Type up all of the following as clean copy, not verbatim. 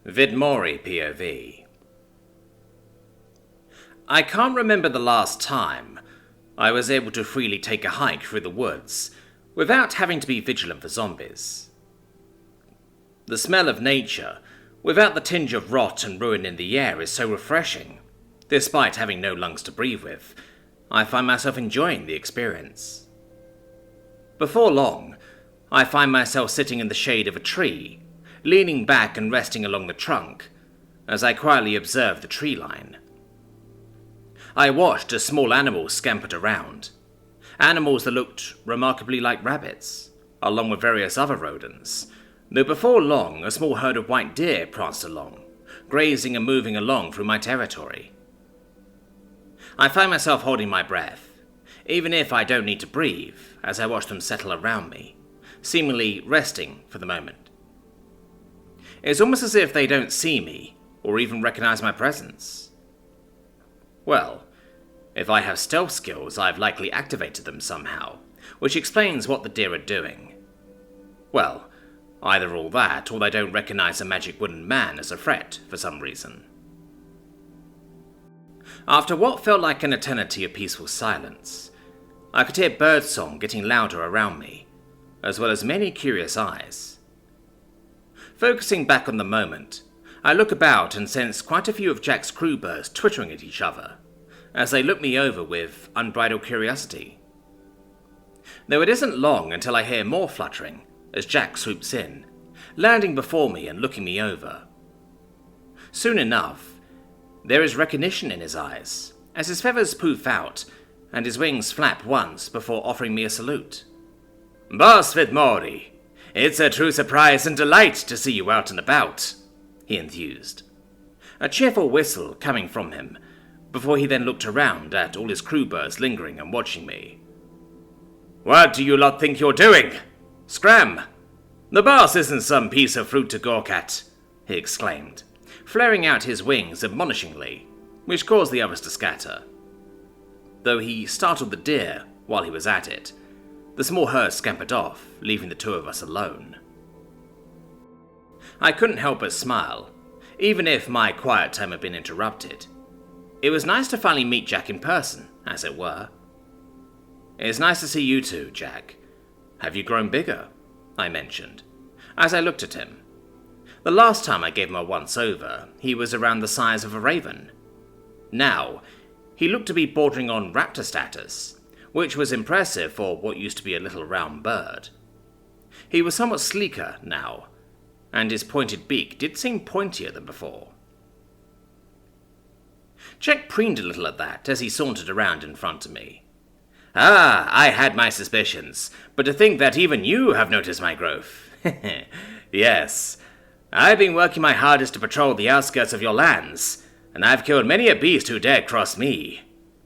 Vidmori POV. I can't remember the last time I was able to freely take a hike through the woods without having to be vigilant for zombies. The smell of nature, without the tinge of rot and ruin in the air, is so refreshing. Despite having no lungs to breathe with, I find myself enjoying the experience. Before long, I find myself sitting in the shade of a tree, leaning back and resting along the trunk, as I quietly observe the tree line. I watched as small animals scampered around, animals that looked remarkably like rabbits, along with various other rodents, though before long a small herd of white deer pranced along, grazing and moving along through my territory. I find myself holding my breath, even if I don't need to breathe, as I watch them settle around me, seemingly resting for the moment. It's almost as if they don't see me, or even recognize my presence. Well, if I have stealth skills, I've likely activated them somehow, which explains what the deer are doing. Well, either all that, or they don't recognize a magic wooden man as a threat for some reason. After what felt like an eternity of peaceful silence, I could hear birdsong getting louder around me, as well as many curious eyes. Focusing back on the moment, I look about and sense quite a few of Jack's crew birds twittering at each other, as they look me over with unbridled curiosity. Though it isn't long until I hear more fluttering as Jack swoops in, landing before me and looking me over. Soon enough, there is recognition in his eyes, as his feathers poof out and his wings flap once before offering me a salute. "Boss Vidmori, it's a true surprise and delight to see you out and about," he enthused, a cheerful whistle coming from him, before he then looked around at all his crew birds lingering and watching me. "What do you lot think you're doing? Scram! The boss isn't some piece of fruit to gawk at," he exclaimed, flaring out his wings admonishingly, which caused the others to scatter. Though he startled the deer while he was at it, the small herd scampered off, leaving the two of us alone. I couldn't help but smile, even if my quiet time had been interrupted. It was nice to finally meet Jack in person, as it were. "It's nice to see you too, Jack. Have you grown bigger?" I mentioned, as I looked at him. The last time I gave him a once-over, he was around the size of a raven. Now, he looked to be bordering on raptor status, which was impressive for what used to be a little round bird. He was somewhat sleeker now, and his pointed beak did seem pointier than before. Jack preened a little at that as he sauntered around in front of me. "Ah, I had my suspicions, but to think that even you have noticed my growth. Yes, I've been working my hardest to patrol the outskirts of your lands, and I've killed many a beast who dared cross me.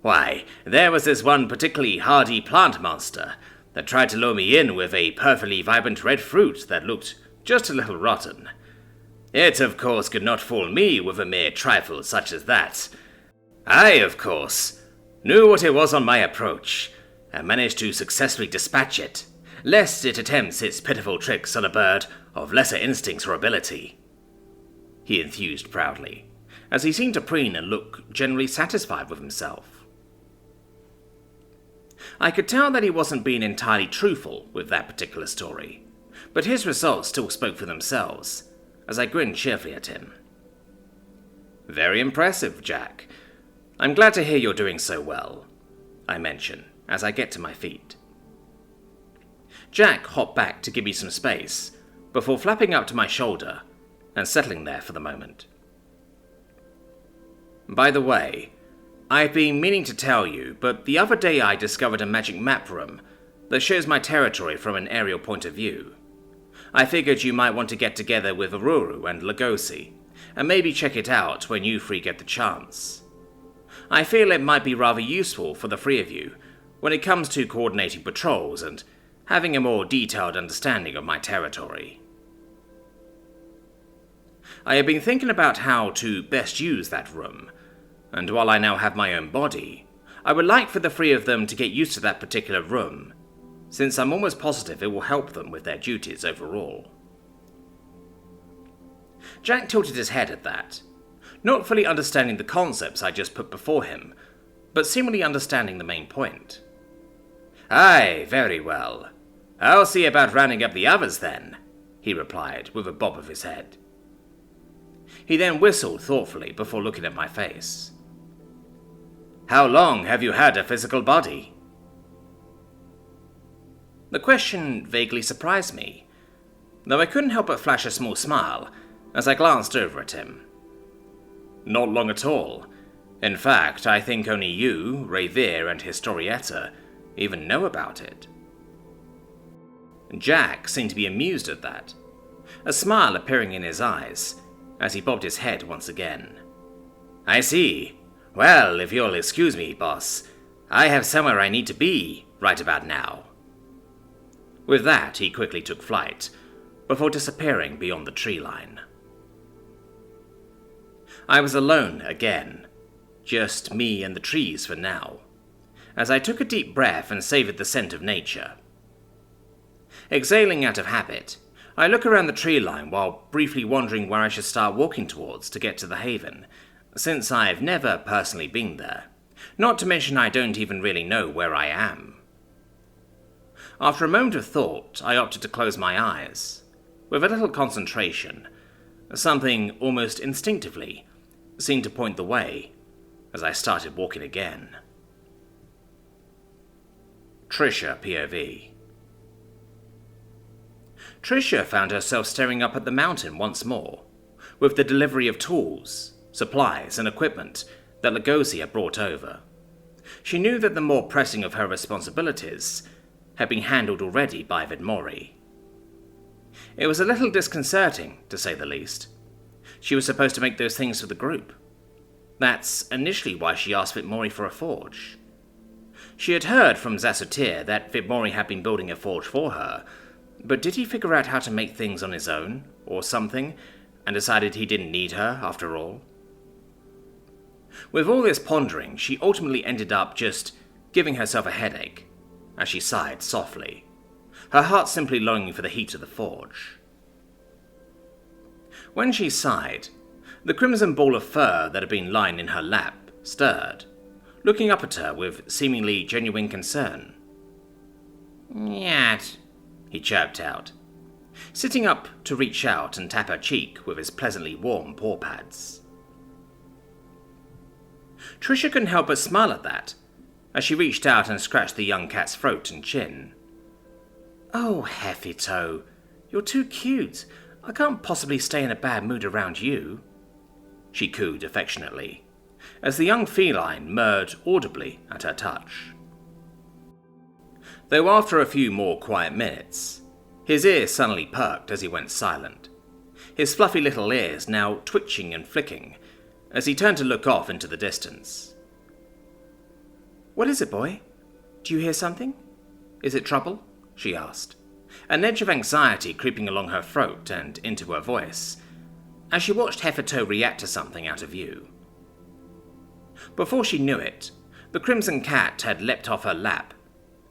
Why, there was this one particularly hardy plant monster that tried to lure me in with a perfectly vibrant red fruit that looked just a little rotten. It, of course, could not fool me with a mere trifle such as that. I, of course, knew what it was on my approach, and managed to successfully dispatch it, lest it attempts its pitiful tricks on a bird of lesser instincts or ability," he enthused proudly, as he seemed to preen and look generally satisfied with himself. I could tell that he wasn't being entirely truthful with that particular story, but his results still spoke for themselves, as I grinned cheerfully at him. "Very impressive, Jack. I'm glad to hear you're doing so well," I mention, as I get to my feet. Jack hopped back to give me some space, before flapping up to my shoulder and settling there for the moment. "By the way, I've been meaning to tell you, but the other day I discovered a magic map room that shows my territory from an aerial point of view. I figured you might want to get together with Aruru and Lugosi, and maybe check it out when you three get the chance. I feel it might be rather useful for the three of you when it comes to coordinating patrols and having a more detailed understanding of my territory." I have been thinking about how to best use that room, and while I now have my own body, I would like for the three of them to get used to that particular room, since I'm almost positive it will help them with their duties overall. Jack tilted his head at that, not fully understanding the concepts I just put before him, but seemingly understanding the main point. "Aye, very well. I'll see about rounding up the others then," he replied with a bob of his head. He then whistled thoughtfully before looking at my face. "How long have you had a physical body?" The question vaguely surprised me, though I couldn't help but flash a small smile as I glanced over at him. "Not long at all. In fact, I think only you, Revere, and Historietta even know about it." Jack seemed to be amused at that, a smile appearing in his eyes as he bobbed his head once again. "I see. Well, if you'll excuse me, boss, I have somewhere I need to be right about now." With that, he quickly took flight, before disappearing beyond the tree line. I was alone again, just me and the trees for now, as I took a deep breath and savoured the scent of nature. Exhaling out of habit, I look around the tree line while briefly wondering where I should start walking towards to get to the haven, since I've never personally been there, not to mention I don't even really know where I am. After a moment of thought, I opted to close my eyes. With a little concentration, something almost instinctively seemed to point the way as I started walking again. Trisha POV. Trisha found herself staring up at the mountain once more, with the delivery of tools, supplies, and equipment that Lugosi had brought over. She knew that the more pressing of her responsibilities had been handled already by Vidmori. It was a little disconcerting, to say the least. She was supposed to make those things for the group. That's initially why she asked Vidmori for a forge. She had heard from Zasutir that Vidmori had been building a forge for her, but did he figure out how to make things on his own, or something, and decided he didn't need her after all? With all this pondering, she ultimately ended up just giving herself a headache, as she sighed softly, her heart simply longing for the heat of the forge. When she sighed, the crimson ball of fur that had been lying in her lap stirred, looking up at her with seemingly genuine concern. "Nyat," he chirped out, sitting up to reach out and tap her cheek with his pleasantly warm paw pads. Trisha couldn't help but smile at that, as she reached out and scratched the young cat's throat and chin. "Oh, Heffito, you're too cute. I can't possibly stay in a bad mood around you," she cooed affectionately, as the young feline murred audibly at her touch. Though after a few more quiet minutes, his ears suddenly perked as he went silent, his fluffy little ears now twitching and flicking as he turned to look off into the distance. "What is it, boy? Do you hear something? Is it trouble?" she asked, an edge of anxiety creeping along her throat and into her voice, as she watched Heffito react to something out of view. Before she knew it, the crimson cat had leapt off her lap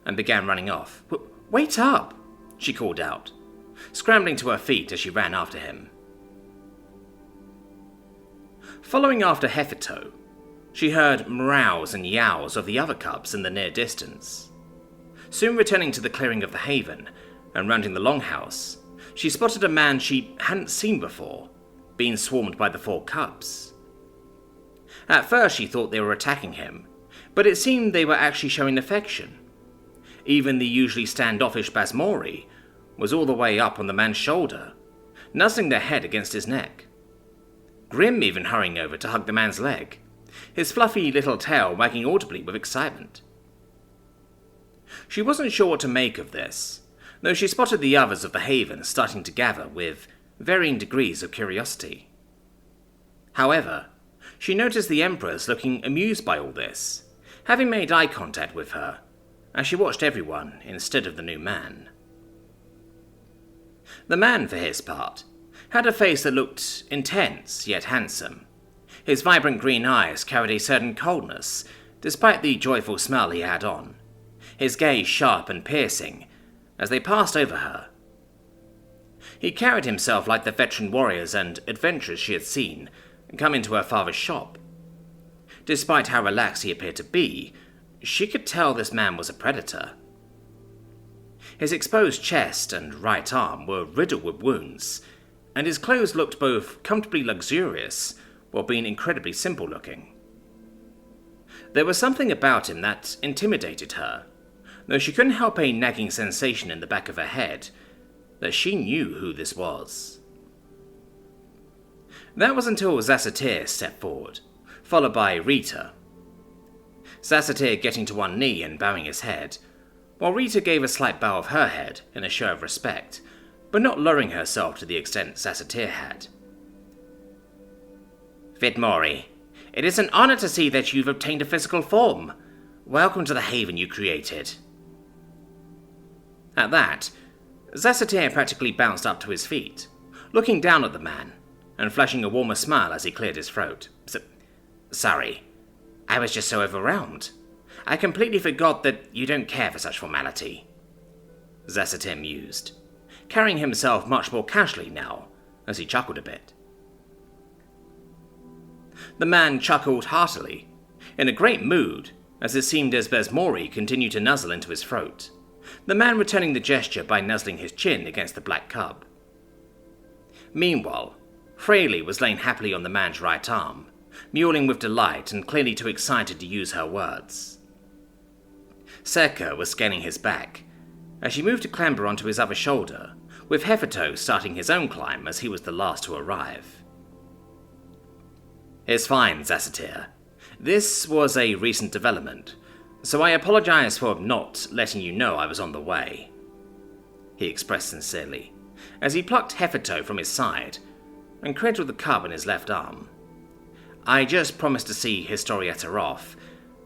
and began running off. "Wait up!" she called out, scrambling to her feet as she ran after him. Following after Heffito, she heard meows and yows of the other cubs in the near distance. Soon returning to the clearing of the haven and rounding the longhouse, she spotted a man she hadn't seen before, being swarmed by the 4 cubs. At first she thought they were attacking him, but it seemed they were actually showing affection. Even the usually standoffish Basmori was all the way up on the man's shoulder, nuzzling their head against his neck. Grim even hurrying over to hug the man's leg, his fluffy little tail wagging audibly with excitement. She wasn't sure what to make of this, though she spotted the others of the haven starting to gather with varying degrees of curiosity. However, she noticed the Empress looking amused by all this, having made eye contact with her, as she watched everyone instead of the new man. The man, for his part, had a face that looked intense yet handsome. His vibrant green eyes carried a certain coldness, despite the joyful smile he had on, his gaze sharp and piercing as they passed over her. He carried himself like the veteran warriors and adventurers she had seen come into her father's shop. Despite how relaxed he appeared to be, she could tell this man was a predator. His exposed chest and right arm were riddled with wounds, and his clothes looked both comfortably luxurious while being incredibly simple-looking. There was something about him that intimidated her, though she couldn't help a nagging sensation in the back of her head that she knew who this was. That was until Zassatir stepped forward, followed by Rita. Zassatir getting to one knee and bowing his head, while Rita gave a slight bow of her head in a show of respect, but not lowering herself to the extent Zassatir had. "Vidmori, it is an honor to see that you've obtained a physical form. Welcome to the haven you created." At that, Zassatir practically bounced up to his feet, looking down at the man, and flashing a warmer smile as he cleared his throat. Sorry, I was just so overwhelmed. I completely forgot that you don't care for such formality," Zassatir mused, carrying himself much more casually now, as he chuckled a bit. The man chuckled heartily, in a great mood, as it seemed as Vidmori continued to nuzzle into his throat, the man returning the gesture by nuzzling his chin against the black cub. Meanwhile, Fraley was laying happily on the man's right arm, mewling with delight and clearly too excited to use her words. Seka was scanning his back, as she moved to clamber onto his other shoulder, with Hefito starting his own climb as he was the last to arrive. "It's fine, Zassatir. This was a recent development, so I apologize for not letting you know I was on the way," he expressed sincerely, as he plucked Hefito from his side and cradled the cub in his left arm. "I just promised to see Historietta off,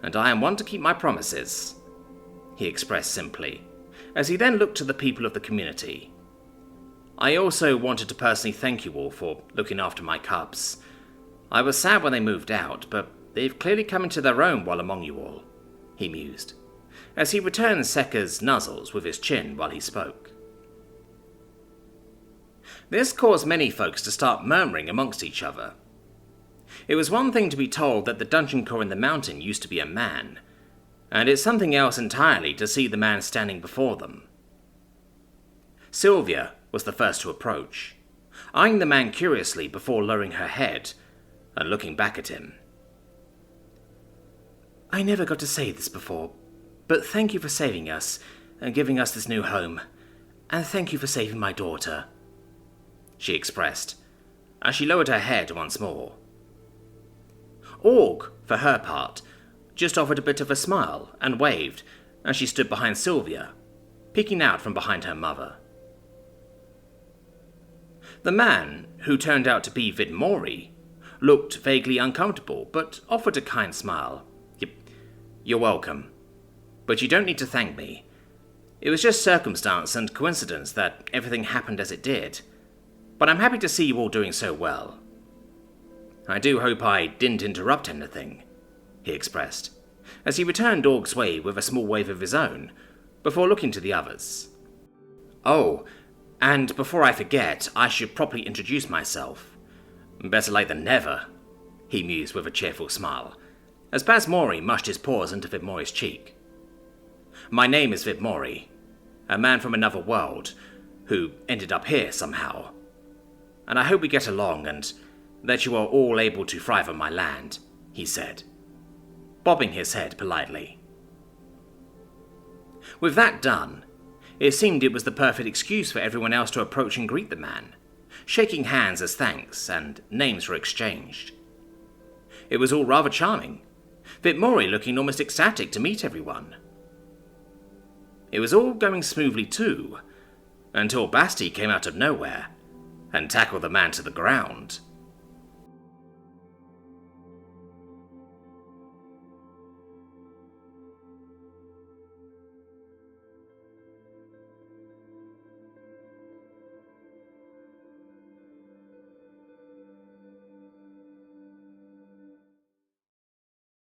and I am one to keep my promises," he expressed simply, as he then looked to the people of the community. "I also wanted to personally thank you all for looking after my cubs. I was sad when they moved out, but they've clearly come into their own while among you all," he mused, as he returned Seka's nuzzles with his chin while he spoke. This caused many folks to start murmuring amongst each other. It was one thing to be told that the dungeon core in the mountain used to be a man, and it's something else entirely to see the man standing before them. Sylvia was the first to approach, eyeing the man curiously before lowering her head and looking back at him. "I never got to say this before, but thank you for saving us and giving us this new home, and thank you for saving my daughter," she expressed, as she lowered her head once more. Org, for her part, just offered a bit of a smile and waved as she stood behind Sylvia, peeking out from behind her mother. The man, who turned out to be Vidmori, looked vaguely uncomfortable, but offered a kind smile. "You're welcome, but you don't need to thank me. It was just circumstance and coincidence that everything happened as it did, but I'm happy to see you all doing so well. I do hope I didn't interrupt anything," he expressed, as he returned Org's way with a small wave of his own, before looking to the others. "Oh, and before I forget, I should properly introduce myself. Better late than never," he mused with a cheerful smile, as Vidmori mushed his paws into Vidmori's cheek. "My name is Vidmori, a man from another world, who ended up here somehow. And I hope we get along and that you are all able to thrive on my land," he said, bobbing his head politely. With that done, it seemed it was the perfect excuse for everyone else to approach and greet the man, shaking hands as thanks and names were exchanged. It was all rather charming, Vidmori looking almost ecstatic to meet everyone. It was all going smoothly too, until Basti came out of nowhere and tackled the man to the ground.